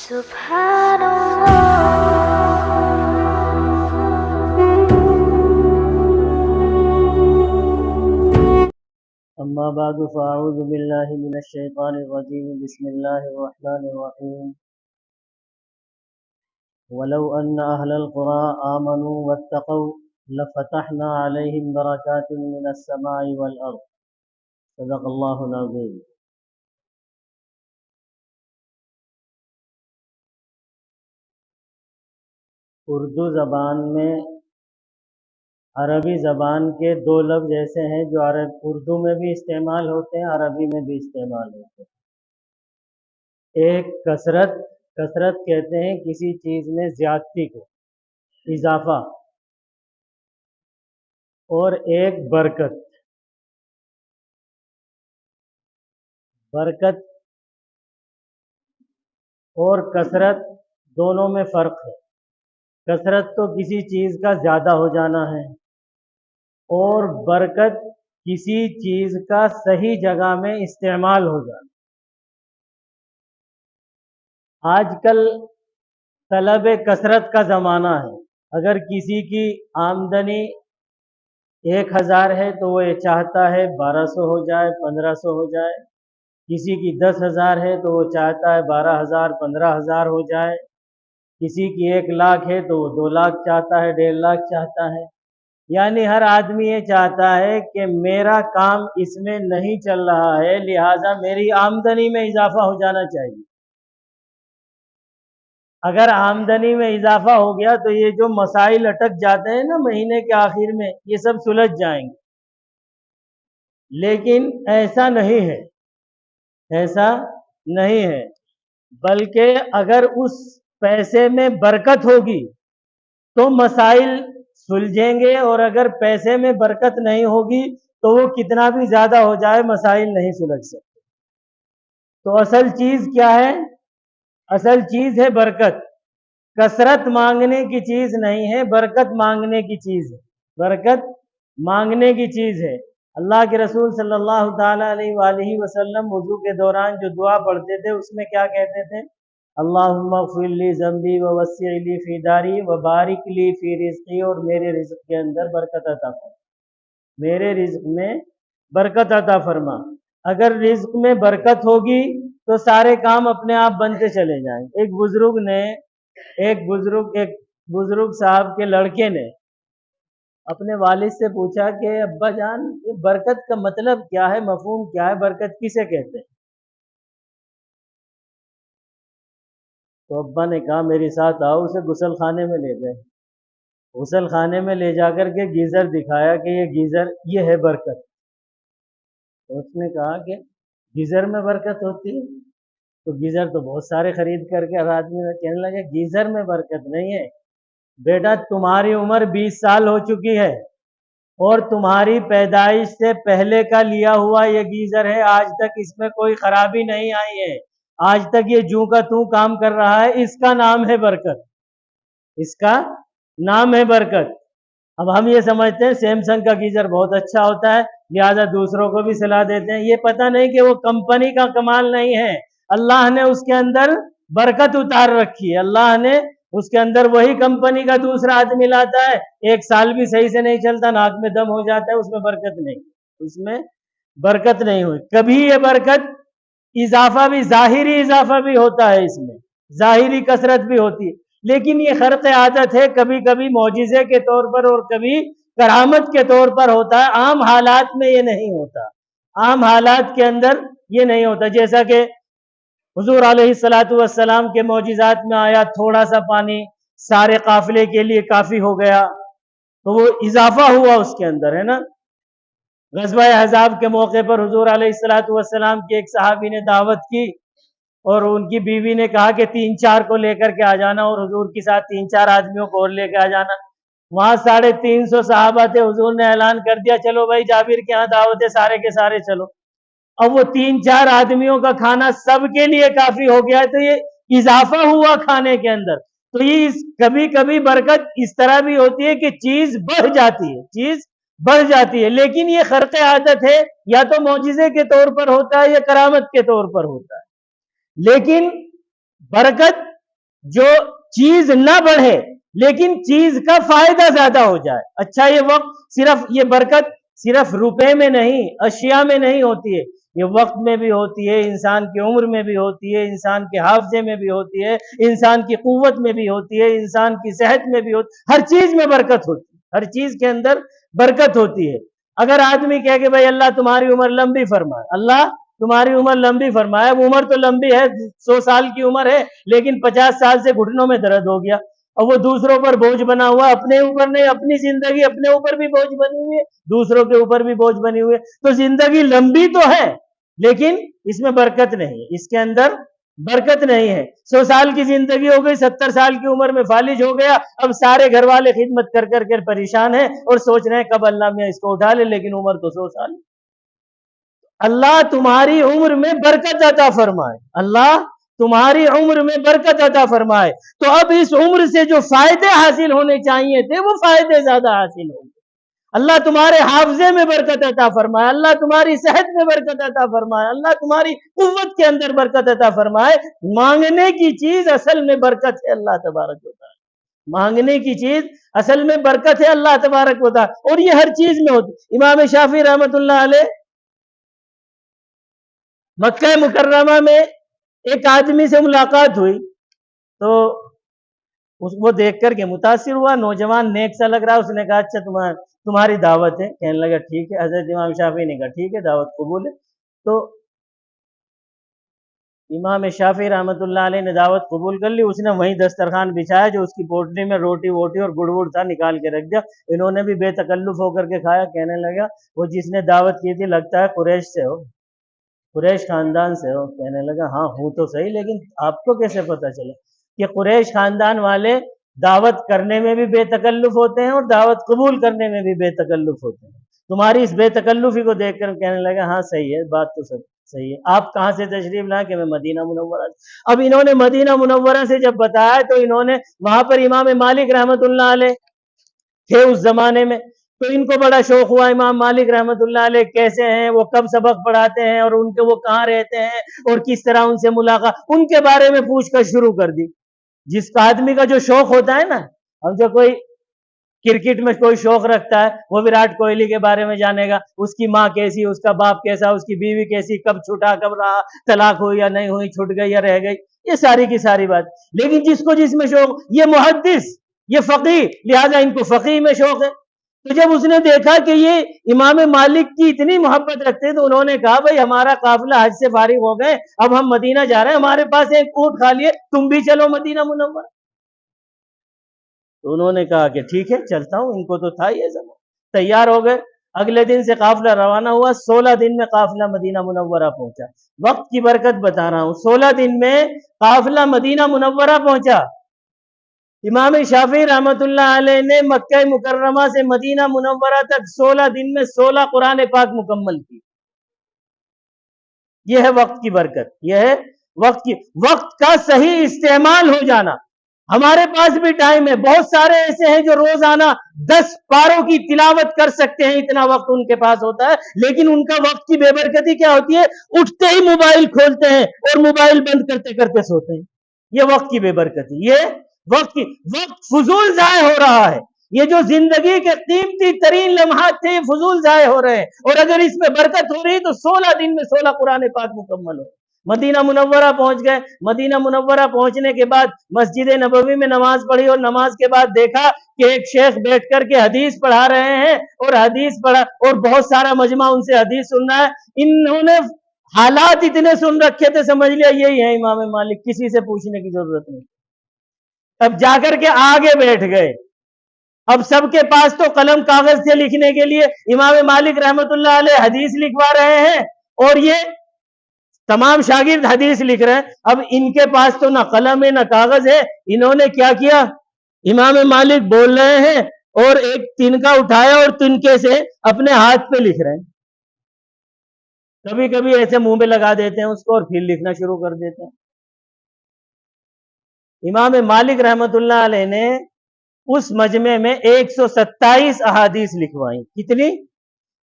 سبحان اما بعد فاعوذ باللہ من الشیطان الرجیم بسم اللہ الرحمن الرحیم ولو ان اہل القرى آمنوا واتقوا لفتحنا علیہم برکات من السماء والارض صدق اللہ العظیم۔ اردو زبان میں عربی زبان کے دو لفظ ایسے ہیں جو اردو میں بھی استعمال ہوتے ہیں، عربی میں بھی استعمال ہوتے ہیں۔ ایک کثرت کہتے ہیں کسی چیز میں زیادتی کو، اضافہ، اور ایک برکت اور کثرت دونوں میں فرق ہے۔ کثرت تو کسی چیز کا زیادہ ہو جانا ہے، اور برکت کسی چیز کا صحیح جگہ میں استعمال ہو جانا۔ آج کل طلب کثرت کا زمانہ ہے۔ اگر کسی کی آمدنی 1000 ہے تو وہ یہ چاہتا ہے 1200 ہو جائے، 1500 ہو جائے۔ کسی کی 10,000 ہے تو وہ چاہتا ہے 12,000 15,000 ہو جائے۔ کسی کی 1 لاکھ ہے تو وہ 2 لاکھ چاہتا ہے، 1.5 لاکھ چاہتا ہے۔ یعنی ہر آدمی یہ چاہتا ہے کہ میرا کام اس میں نہیں چل رہا ہے، لہٰذا میری آمدنی میں اضافہ ہو جانا چاہیے۔ اگر آمدنی میں اضافہ ہو گیا تو یہ جو مسائل اٹک جاتے ہیں نا مہینے کے آخر میں، یہ سب سلجھ جائیں گے۔ لیکن ایسا نہیں ہے، بلکہ اگر اس پیسے میں برکت ہوگی تو مسائل سلجھیں گے، اور اگر پیسے میں برکت نہیں ہوگی تو وہ کتنا بھی زیادہ ہو جائے مسائل نہیں سلجھ سکتے۔ تو اصل چیز کیا ہے؟ اصل چیز ہے برکت۔ کثرت مانگنے کی چیز نہیں ہے، برکت مانگنے کی چیز ہے۔ برکت مانگنے کی چیز ہے۔ اللہ کے رسول صلی اللہ تعالیٰ علیہ وآلہ وسلم وضو کے دوران جو دعا پڑھتے تھے اس میں کیا کہتے تھے؟ اللہم اغفر لی ذنبی ووسع لی فی داری وبارک لی فی رزقی، اور میرے رزق کے اندر برکت عطا فرما، میرے رزق میں برکت عطا فرما۔ اگر رزق میں برکت ہوگی تو سارے کام اپنے آپ بنتے چلے جائیں۔ ایک بزرگ صاحب کے لڑکے نے اپنے والد سے پوچھا کہ ابا جان یہ برکت کا مطلب کیا ہے، مفہوم کیا ہے، برکت کسے کہتے ہیں؟ تو ابا نے کہا میرے ساتھ آؤ، اسے غسل خانے میں لے گئے۔ غسل خانے میں لے جا کر کے گیزر دکھایا کہ یہ گیزر یہ ہے برکت۔ تو اس نے کہا کہ گیزر میں برکت ہوتی ہے؟ تو گیزر تو بہت سارے خرید کر کے ہر آدمی نے کہنے لگے گیزر میں برکت نہیں ہے بیٹا، تمہاری عمر 20 سال ہو چکی ہے اور تمہاری پیدائش سے پہلے کا لیا ہوا یہ گیزر ہے، آج تک اس میں کوئی خرابی نہیں آئی ہے، آج تک یہ جوں کا توں کام کر رہا ہے، اس کا نام ہے برکت، اس کا نام ہے برکت۔ اب ہم یہ سمجھتے ہیں سیمسنگ کا گیزر بہت اچھا ہوتا ہے لہذا دوسروں کو بھی صلاح دیتے ہیں۔ یہ پتہ نہیں کہ وہ کمپنی کا کمال نہیں ہے، اللہ نے اس کے اندر برکت اتار رکھی ہے۔ اللہ نے اس کے اندر وہی کمپنی کا دوسرا آدمی لاتا ہے، 1 سال بھی صحیح سے نہیں چلتا، ناک میں دم ہو جاتا ہے، اس میں برکت نہیں ہوئی۔ کبھی یہ برکت اضافہ بھی، ظاہری اضافہ بھی ہوتا ہے، اس میں ظاہری کثرت بھی ہوتی ہے، لیکن یہ خرق عادت ہے، کبھی کبھی معجزے کے طور پر اور کبھی کرامت کے طور پر ہوتا ہے۔ عام حالات میں یہ نہیں ہوتا، عام حالات کے اندر یہ نہیں ہوتا۔ جیسا کہ حضور علیہ السلام کے معجزات میں آیا تھوڑا سا پانی سارے قافلے کے لیے کافی ہو گیا، تو وہ اضافہ ہوا اس کے اندر، ہے نا۔ غزوہ احزاب کے موقع پر حضور علیہ السلام کی ایک صحابی نے دعوت کی اور ان کی بیوی نے کہا کہ 3-4 کو لے کر کے آ جانا، اور حضور کے ساتھ 3-4 آدمیوں کو اور لے کے آ جانا۔ وہاں 350 صحابہ تھے، حضور نے اعلان کر دیا چلو بھائی جابر کے ہاں دعوت ہے، سارے کے سارے چلو۔ اب وہ 3-4 آدمیوں کا کھانا سب کے لیے کافی ہو گیا، تو یہ اضافہ ہوا کھانے کے اندر۔ تو یہ کبھی کبھی برکت اس طرح بھی ہوتی ہے کہ چیز بڑھ جاتی ہے، لیکن یہ خرق عادت ہے، یا تو معجزے کے طور پر ہوتا ہے یا کرامت کے طور پر ہوتا ہے۔ لیکن برکت جو چیز نہ بڑھے لیکن چیز کا فائدہ زیادہ ہو جائے. اچھا یہ وقت صرف یہ برکت صرف روپے میں نہیں، اشیاء میں نہیں ہوتی ہے، یہ وقت میں بھی ہوتی ہے، انسان کی عمر میں بھی ہوتی ہے، انسان کے حافظے میں بھی ہوتی ہے، انسان کی قوت میں بھی ہوتی ہے، انسان کی صحت میں بھی ہوتی ہے. ہر چیز میں برکت ہوتی ہے، ہر چیز کے اندر برکت ہوتی ہے. اگر آدمی کہے کہ بھائی اللہ تمہاری عمر لمبی فرمائے، اللہ تمہاری عمر لمبی فرمائے، وہ عمر تو لمبی ہے، 100 سال کی عمر ہے، لیکن 50 سال سے گھٹنوں میں درد ہو گیا، اور وہ دوسروں پر بوجھ بنا ہوا، اپنے اوپر نہیں، اپنی زندگی اپنے اوپر بھی بوجھ بنی ہوئی ہے، دوسروں کے اوپر بھی بوجھ بنی ہوئی ہے. تو زندگی لمبی تو ہے لیکن اس میں برکت نہیں ہے، اس کے اندر برکت نہیں ہے. 100 سال کی زندگی ہو گئی، 70 سال کی عمر میں فالج ہو گیا، اب سارے گھر والے خدمت کر کر کے پریشان ہیں اور سوچ رہے ہیں کب اللہ میاں اس کو اٹھا لے، لیکن عمر تو 100 سال. اللہ تمہاری عمر میں برکت عطا فرمائے، اللہ تمہاری عمر میں برکت عطا فرمائے. تو اب اس عمر سے جو فائدے حاصل ہونے چاہیے تھے وہ فائدے زیادہ حاصل ہوں گے. اللہ تمہارے حافظے میں برکت عطا فرمائے، اللہ تمہاری صحت میں برکت عطا فرمائے، اللہ تمہاری قوت کے اندر برکت عطا فرمائے. مانگنے کی چیز اصل میں برکت ہے اللہ تبارک و تعالی، مانگنے کی چیز اصل میں برکت ہے اللہ تبارک و تعالی، اور یہ ہر چیز میں ہوتی. امام شافعی رحمت اللہ علیہ مکہ مکرمہ میں ایک آدمی سے ملاقات ہوئی تو اس کو دیکھ کر کے متاثر ہوا، نوجوان نیک سا لگ رہا. اس نے کہا اچھا تمہاری دعوت ہے؟ کہنے لگا ٹھیک ہے. حضرت امام شافعی نے کہا ٹھیک ہے، دعوت قبول ہے. تو امام شافعی رحمت اللہ علیہ نے دعوت قبول کر لی. اس نے وہیں دسترخوان بچھایا، جو اس کی پوٹلی میں روٹی ووٹی اور گڑ وڑ تھا نکال کے رکھ دیا. انہوں نے بھی بے تکلف ہو کر کے کھایا. کہنے لگا وہ جس نے دعوت کی تھی لگتا ہے قریش سے ہو، قریش خاندان سے ہو. کہنے لگا ہاں ہوں تو صحیح، لیکن آپ کو کیسے پتا چلا؟ کہ قریش خاندان والے دعوت کرنے میں بھی بے تکلف ہوتے ہیں اور دعوت قبول کرنے میں بھی بے تکلف ہوتے ہیں. تمہاری اس بے تکلفی کو دیکھ کر کہنے لگا ہاں صحیح ہے، بات تو سب صحیح ہے. آپ کہاں سے تشریف لائے؟ کہ میں مدینہ منورہ سے. اب انہوں نے مدینہ منورہ سے جب بتایا تو انہوں نے وہاں پر امام مالک رحمت اللہ علیہ تھے اس زمانے میں، تو ان کو بڑا شوق ہوا امام مالک رحمت اللہ علیہ کیسے ہیں، وہ کب سبق پڑھاتے ہیں، اور ان کے وہ کہاں رہتے ہیں، اور کس طرح ان سے ملاقات، ان کے بارے میں پوچھ کر شروع کر دی. جس کا آدمی کا جو شوق ہوتا ہے نا، اب جو کوئی کرکٹ میں کوئی شوق رکھتا ہے وہ وراٹ کوہلی کے بارے میں جانے گا، اس کی ماں کیسی، اس کا باپ کیسا، اس کی بیوی کیسی، کب چھوٹا کب رہا، طلاق ہوئی یا نہیں ہوئی، چھوٹ گئی یا رہ گئی، یہ ساری کی ساری بات. لیکن جس کو جس میں شوق، یہ محدث، یہ فقیہ، لہذا ان کو فقیہ میں شوق ہے. تو جب اس نے دیکھا کہ یہ امام مالک کی اتنی محبت رکھتے تو انہوں نے کہا بھائی ہمارا قافلہ حج سے فارغ ہو گئے، اب ہم مدینہ جا رہے ہیں، ہمارے پاس ایک اونٹ خالی ہے، تم بھی چلو مدینہ منورہ. تو انہوں نے کہا کہ ٹھیک ہے چلتا ہوں. ان کو تو تھا یہ زمان. تیار ہو گئے، اگلے دن سے قافلہ روانہ ہوا. 16 دن میں قافلہ مدینہ منورہ پہنچا. وقت کی برکت بتا رہا ہوں، 16 دن میں قافلہ مدینہ منورہ پہنچا. امام شافعی رحمت اللہ علیہ نے مکہ مکرمہ سے مدینہ منورہ تک 16 دن میں 16 قرآن پاک مکمل کی. یہ ہے وقت کی برکت، یہ ہے وقت کا صحیح استعمال ہو جانا. ہمارے پاس بھی ٹائم ہے، بہت سارے ایسے ہیں جو روزانہ 10 پاروں کی تلاوت کر سکتے ہیں، اتنا وقت ان کے پاس ہوتا ہے، لیکن ان کا وقت کی بے برکتی کیا ہوتی ہے؟ اٹھتے ہی موبائل کھولتے ہیں اور موبائل بند کرتے کرتے سوتے ہیں. یہ وقت کی بے برکتی، یہ وقت فضول ضائع ہو رہا ہے. یہ جو زندگی کے قیمتی ترین لمحات تھے یہ فضول ضائع ہو رہے ہیں، اور اگر اس میں برکت ہو رہی تو 16 دن میں 16 قرآن پاک مکمل ہو. مدینہ منورہ پہنچ گئے. مدینہ منورہ پہنچنے کے بعد مسجد نبوی میں نماز پڑھی، اور نماز کے بعد دیکھا کہ ایک شیخ بیٹھ کر کے حدیث پڑھا رہے ہیں، اور حدیث پڑھا اور بہت سارا مجمع ان سے حدیث سننا ہے. انہوں نے حالات اتنے سن رکھے تھے، سمجھ لیا یہی ہے امام مالک، کسی سے پوچھنے کی ضرورت نہیں. اب جا کر کے آگے بیٹھ گئے. اب سب کے پاس تو قلم کاغذ تھے لکھنے کے لیے. امام مالک رحمت اللہ علیہ حدیث لکھوا رہے ہیں اور یہ تمام شاگرد حدیث لکھ رہے ہیں. اب ان کے پاس تو نہ قلم ہے نہ کاغذ ہے. انہوں نے کیا کیا؟ امام مالک بول رہے ہیں اور ایک تنکا اٹھایا اور تنکے سے اپنے ہاتھ پہ لکھ رہے ہیں. کبھی کبھی ایسے منہ پہ لگا دیتے ہیں اس کو اور پھر لکھنا شروع کر دیتے ہیں. امام مالک رحمت اللہ علیہ نے اس مجمع میں 127 احادیث لکھوائیں. کتنی؟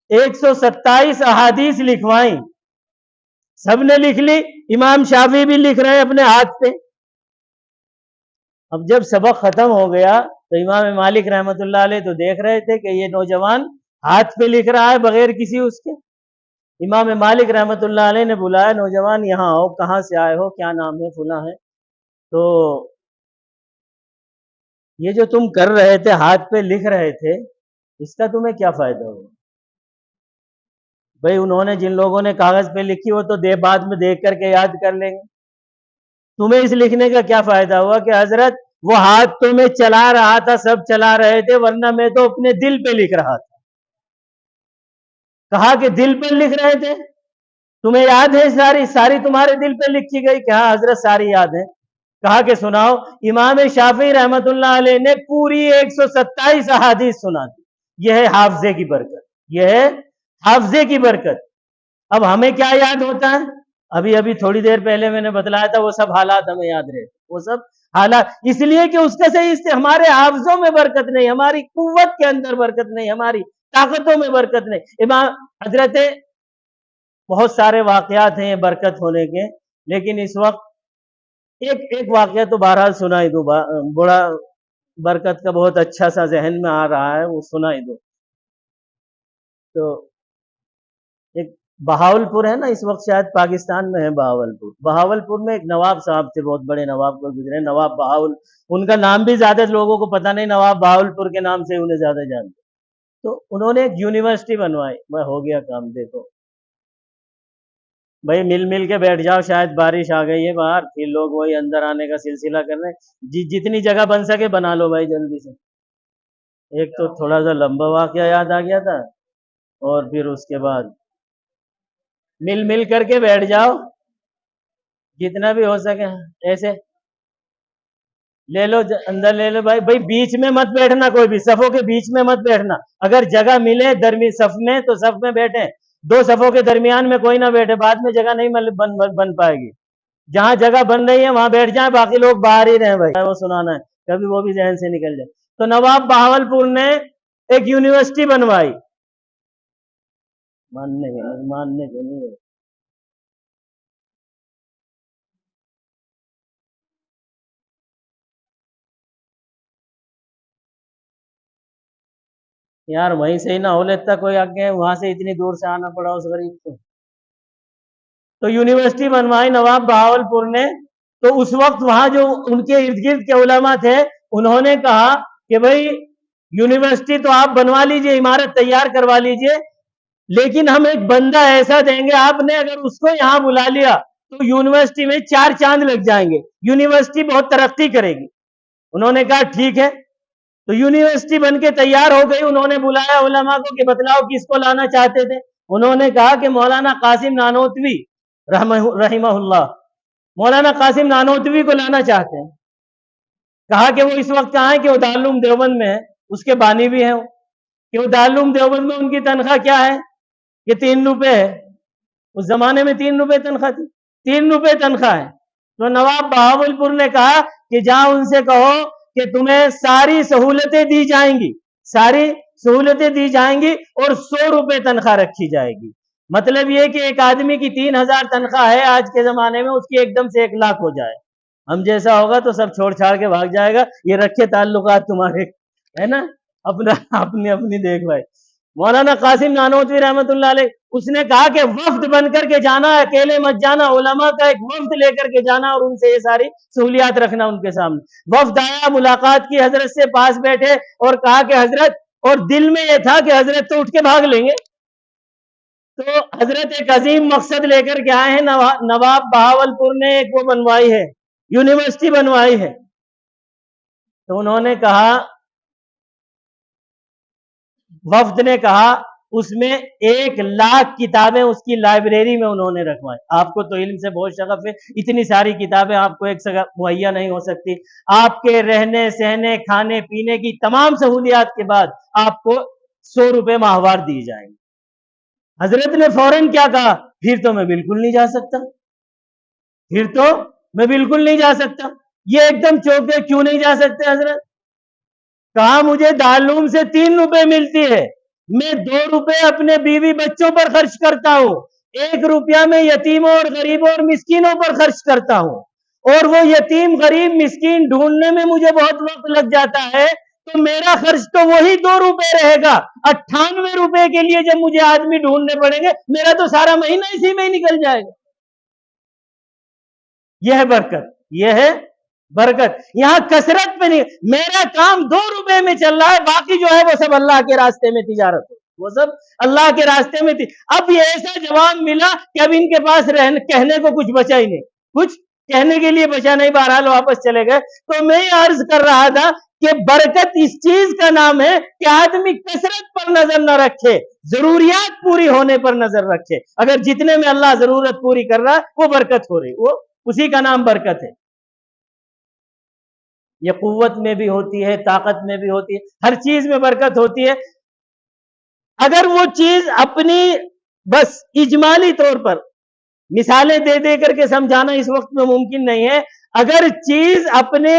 127 احادیث لکھوائیں. سب نے لکھ لی. امام شافعی بھی لکھ رہے ہیں اپنے ہاتھ پہ. اب جب سبق ختم ہو گیا تو امام مالک رحمت اللہ علیہ تو دیکھ رہے تھے کہ یہ نوجوان ہاتھ پہ لکھ رہا ہے بغیر کسی اس کے. امام مالک رحمت اللہ علیہ نے بلایا, نوجوان یہاں آؤ, کہاں سے آئے ہو, کیا نام ہے, فلاں ہے. تو یہ جو تم کر رہے تھے, ہاتھ پہ لکھ رہے تھے, اس کا تمہیں کیا فائدہ ہوا؟ بھئی انہوں نے جن لوگوں نے کاغذ پہ لکھی وہ تو بعد میں دیکھ کر کے یاد کر لیں گے, تمہیں اس لکھنے کا کیا فائدہ ہوا؟ کہ حضرت وہ ہاتھ تو میں چلا رہا تھا, سب چلا رہے تھے, ورنہ میں تو اپنے دل پہ لکھ رہا تھا. کہا کہ دل پہ لکھ رہے تھے, تمہیں یاد ہے ساری تمہارے دل پہ لکھی گئی؟ کہ ہاں حضرت ساری یاد ہے. کہا کہ سناؤ. امام شافعی رحمت اللہ علیہ نے پوری 127 احادیث سنا دی. یہ ہے حافظے کی برکت, یہ ہے حافظے کی برکت. اب ہمیں کیا یاد ہوتا ہے؟ ابھی تھوڑی دیر پہلے میں نے بتلایا تھا, وہ سب حالات ہمیں یاد رہے, وہ سب حالات, اس لیے کہ اس کا صحیح ہمارے حافظوں میں برکت نہیں, ہماری قوت کے اندر برکت نہیں, ہماری طاقتوں میں برکت نہیں. امام حضرت بہت سارے واقعات ہیں برکت ہونے کے, لیکن اس وقت ایک واقعہ تو بہرحال سنا ہی دو, بڑا برکت کا بہت اچھا سا ذہن میں آ رہا ہے, وہ سنا ہی دو. تو ایک بہاولپور ہے نا, اس وقت شاید پاکستان میں ہے بہاولپور. بہاولپور میں ایک نواب صاحب تھے, بہت بڑے نواب کو گزرے, نواب بہاول. ان کا نام بھی زیادہ لوگوں کو پتہ نہیں, نواب بہاولپور کے نام سے انہیں زیادہ جانتے. تو انہوں نے ایک یونیورسٹی بنوائی. میں ہو گیا کام, دیکھو بھائی مل کے بیٹھ جاؤ, شاید بارش آ گئی ہے باہر, پھر لوگ وہی اندر آنے کا سلسلہ کر رہے ہیں. جتنی جگہ بن سکے بنا لو بھائی جلدی سے. ایک تو تھوڑا سا لمبا واقعہ یاد آ گیا تھا, اور پھر اس کے بعد مل کر کے بیٹھ جاؤ جتنا بھی ہو سکے. ایسے لے لو, اندر لے لو بھائی بیچ میں مت بیٹھنا, کوئی بھی صفوں کے بیچ میں مت بیٹھنا. اگر جگہ ملے صف میں تو صف میں بیٹھیں, 2 صفوں کے درمیان میں کوئی نہ بیٹھے, بعد میں جگہ نہیں بن پائے گی. جہاں جگہ بن رہی ہے وہاں بیٹھ جائیں, باقی لوگ باہر ہی رہیں بھائی, وہ سنانا ہے کبھی وہ بھی ذہن سے نکل جائے. تو نواب بہاولپور نے ایک یونیورسٹی بنوائی. ماننے کے نہیں, یار وہیں سے ہی نہ ہو لیتا کوئی آگے, وہاں سے اتنی دور سے آنا پڑا اس غریب کو. تو یونیورسٹی بنوائی نواب بہاولپور نے. تو اس وقت وہاں جو ان کے ارد گرد کے علماء تھے, انہوں نے کہا کہ بھئی یونیورسٹی تو آپ بنوا لیجئے, عمارت تیار کروا لیجئے, لیکن ہم ایک بندہ ایسا دیں گے, آپ نے اگر اس کو یہاں بلا لیا تو یونیورسٹی میں 4 چاند لگ جائیں گے, یونیورسٹی بہت ترقی کرے گی. انہوں نے کہا ٹھیک ہے. تو یونیورسٹی بن کے تیار ہو گئی. انہوں نے بلایا علماء کو کہ بتلاؤ کس کو لانا چاہتے تھے. انہوں نے کہا کہ مولانا قاسم نانوتوی رحمہ اللہ, مولانا قاسم نانوتوی کو لانا چاہتے ہیں. کہا کہ وہ اس وقت کہاں ہے؟ کہ وہ دارالعلوم دیوبند میں ہے, اس کے بانی بھی ہیں. کہ وہ دارالعلوم دیوبند میں ان کی تنخواہ کیا ہے؟ کہ 3 روپے ہے. اس زمانے میں 3 روپے تنخواہ تھی, 3 روپے تنخواہ ہے. تو نواب بہاولپور نے کہا کہ جہاں ان سے کہو کہ تمہیں ساری سہولتیں دی جائیں گی, ساری سہولتیں دی جائیں گی, اور 100 روپے تنخواہ رکھی جائے گی. مطلب یہ کہ ایک آدمی کی 3000 تنخواہ ہے آج کے زمانے میں, اس کی ایک دم سے 1 لاکھ ہو جائے. ہم جیسا ہوگا تو سب چھوڑ چھاڑ کے بھاگ جائے گا. یہ رکھے تعلقات تمہارے, ہے نا, اپنی دیکھ بھائی. مولانا قاسم نانوتوی رحمت اللہ علیہ, اس نے کہا کہ وفد بن کر کے جانا, اکیلے مت جانا, علماء کا ایک وفد لے کر کے جانا, اور ان سے یہ ساری سہولیات رکھنا ان کے سامنے. وفد آیا, ملاقات کی, حضرت سے پاس بیٹھے اور کہا کہ حضرت, اور دل میں یہ تھا کہ حضرت تو اٹھ کے بھاگ لیں گے. تو حضرت ایک عظیم مقصد لے کر کے آئے ہیں. نواب بہاولپور نے ایک وہ بنوائی ہے, یونیورسٹی بنوائی ہے. تو انہوں نے کہا, وفد نے کہا, اس میں 1 لاکھ کتابیں اس کی لائبریری میں انہوں نے رکھوائی. آپ کو تو علم سے بہت شغف ہے, اتنی ساری کتابیں آپ کو ایک سگہ مہیا نہیں ہو سکتی. آپ کے رہنے سہنے کھانے پینے کی تمام سہولیات کے بعد آپ کو 100 روپے ماہوار دی جائیں گے. حضرت نے فوراً کیا کہا, پھر تو میں بالکل نہیں جا سکتا, پھر تو میں بالکل نہیں جا سکتا. یہ ایک دم چوکے, کیوں نہیں جا سکتے حضرت؟ کہا مجھے دارالعلوم سے 3 روپے ملتی ہے, میں 2 روپے اپنے بیوی بچوں پر خرچ کرتا ہوں, 1 روپیہ میں یتیموں اور غریبوں اور مسکینوں پر خرچ کرتا ہوں, اور وہ یتیم غریب مسکین ڈھونڈنے میں مجھے بہت وقت لگ جاتا ہے، تو میرا خرچ تو وہی 2 روپے رہے گا۔ 98 روپے کے لیے جب مجھے آدمی ڈھونڈنے پڑیں گے، میرا تو سارا مہینہ اسی میں ہی نکل جائے گا۔ یہ ہے برکت، یہ ہے برکت۔ یہاں کثرت پہ نہیں، میرا کام 2 روپے میں چل رہا ہے، باقی جو ہے وہ سب اللہ کے راستے میں تجارت ہو، وہ سب اللہ کے راستے میں اب یہ ایسا جواب ملا کہ اب ان کے پاس کہنے کو کچھ بچا ہی نہیں، کچھ کہنے کے لیے بچا نہیں، بہرحال واپس چلے گئے۔ تو میں یہ عرض کر رہا تھا کہ برکت اس چیز کا نام ہے کہ آدمی کثرت پر نظر نہ رکھے، ضروریات پوری ہونے پر نظر رکھے۔ اگر جتنے میں اللہ ضرورت پوری کر رہا ہے وہ برکت ہو رہی، وہ اسی کا نام برکت ہے۔ یہ قوت میں بھی ہوتی ہے، طاقت میں بھی ہوتی ہے، ہر چیز میں برکت ہوتی ہے۔ اگر وہ چیز اپنی بس اجمالی طور پر مثالیں دے دے کر کے سمجھانا اس وقت میں ممکن نہیں ہے، اگر چیز اپنے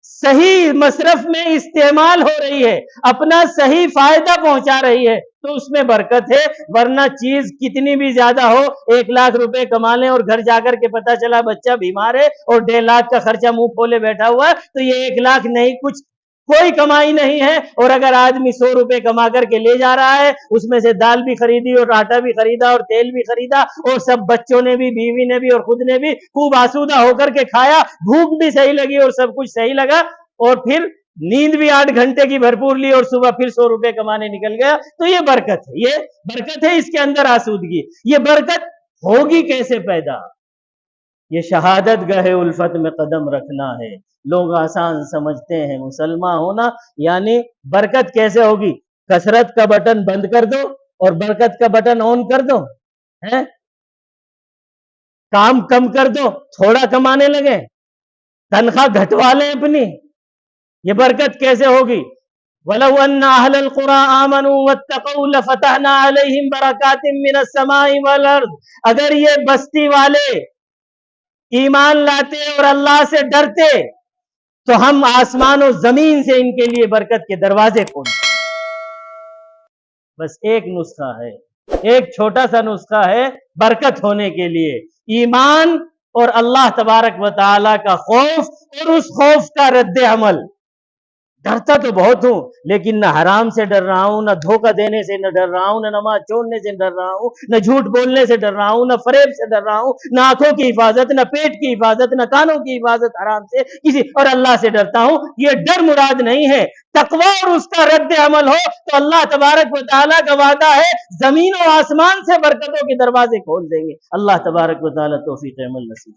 صحیح مصرف میں استعمال ہو رہی ہے، اپنا صحیح فائدہ پہنچا رہی ہے، تو اس میں برکت ہے۔ ورنہ چیز کتنی بھی زیادہ ہو، 1 لاکھ روپے کما لیں اور گھر جا کر کے پتا چلا بچہ بیمار ہے اور 1.5 لاکھ کا خرچہ منہ کھولے بیٹھا ہوا ہے، تو یہ 1 لاکھ نہیں، کچھ کوئی کمائی نہیں ہے۔ اور اگر آدمی 100 روپے کما کر کے لے جا رہا ہے، اس میں سے دال بھی خریدی اور آٹا بھی خریدا اور تیل بھی خریدا اور سب بچوں نے بھی، بیوی نے بھی اور خود نے بھی خوب آسودہ ہو کر کے کھایا، بھوک بھی صحیح لگی اور سب کچھ صحیح لگا، اور پھر نیند بھی 8 گھنٹے کی بھرپور لی اور صبح پھر 100 روپے کمانے نکل گیا، تو یہ برکت ہے، یہ برکت ہے، اس کے اندر آسودگی۔ یہ برکت ہوگی کیسے پیدا؟ یہ شہادت گاہ الفت میں قدم رکھنا ہے۔ لوگ آسان سمجھتے ہیں مسلمان ہونا یعنی برکت کیسے ہوگی؟ کثرت کا بٹن بند کر دو اور برکت کا بٹن آن کر دو، کام کم کر دو، تھوڑا کمانے لگے، تنخواہ گھٹوا لیں اپنی، یہ برکت کیسے ہوگی؟ وَلَوْ أَنَّ أَهْلَ الْقُرَىٰ آمَنُوا وَاتَّقَوْا لَفَتَحْنَا عَلَيْهِمْ بَرَكَاتٍ مِّنَ السَّمَاءِ وَالْأَرْضِ، اگر یہ بستی والے ایمان لاتے اور اللہ سے ڈرتے تو ہم آسمان و زمین سے ان کے لیے برکت کے دروازے کھولتے۔ بس ایک نسخہ ہے، ایک چھوٹا سا نسخہ ہے برکت ہونے کے لیے، ایمان اور اللہ تبارک و تعالی کا خوف، اور اس خوف کا رد عمل۔ ڈرتا تو بہت ہوں، لیکن نہ حرام سے ڈر رہا ہوں، نہ دھوکہ دینے سے نہ ڈر رہا ہوں، نہ نماز چھوڑنے سے ڈر رہا ہوں، نہ جھوٹ بولنے سے ڈر رہا ہوں، نہ فریب سے ڈر رہا ہوں، نہ آنکھوں کی حفاظت، نہ پیٹ کی حفاظت، نہ کانوں کی حفاظت حرام سے کسی، اور اللہ سے ڈرتا ہوں۔ یہ ڈر مراد نہیں ہے، تقوی اور اس کا رد عمل ہو تو اللہ تبارک و تعالیٰ کا وعدہ ہے زمین و آسمان سے برکتوں کے دروازے کھول دیں گے۔ اللہ تبارک و تعالیٰ توفیق عمل نصیب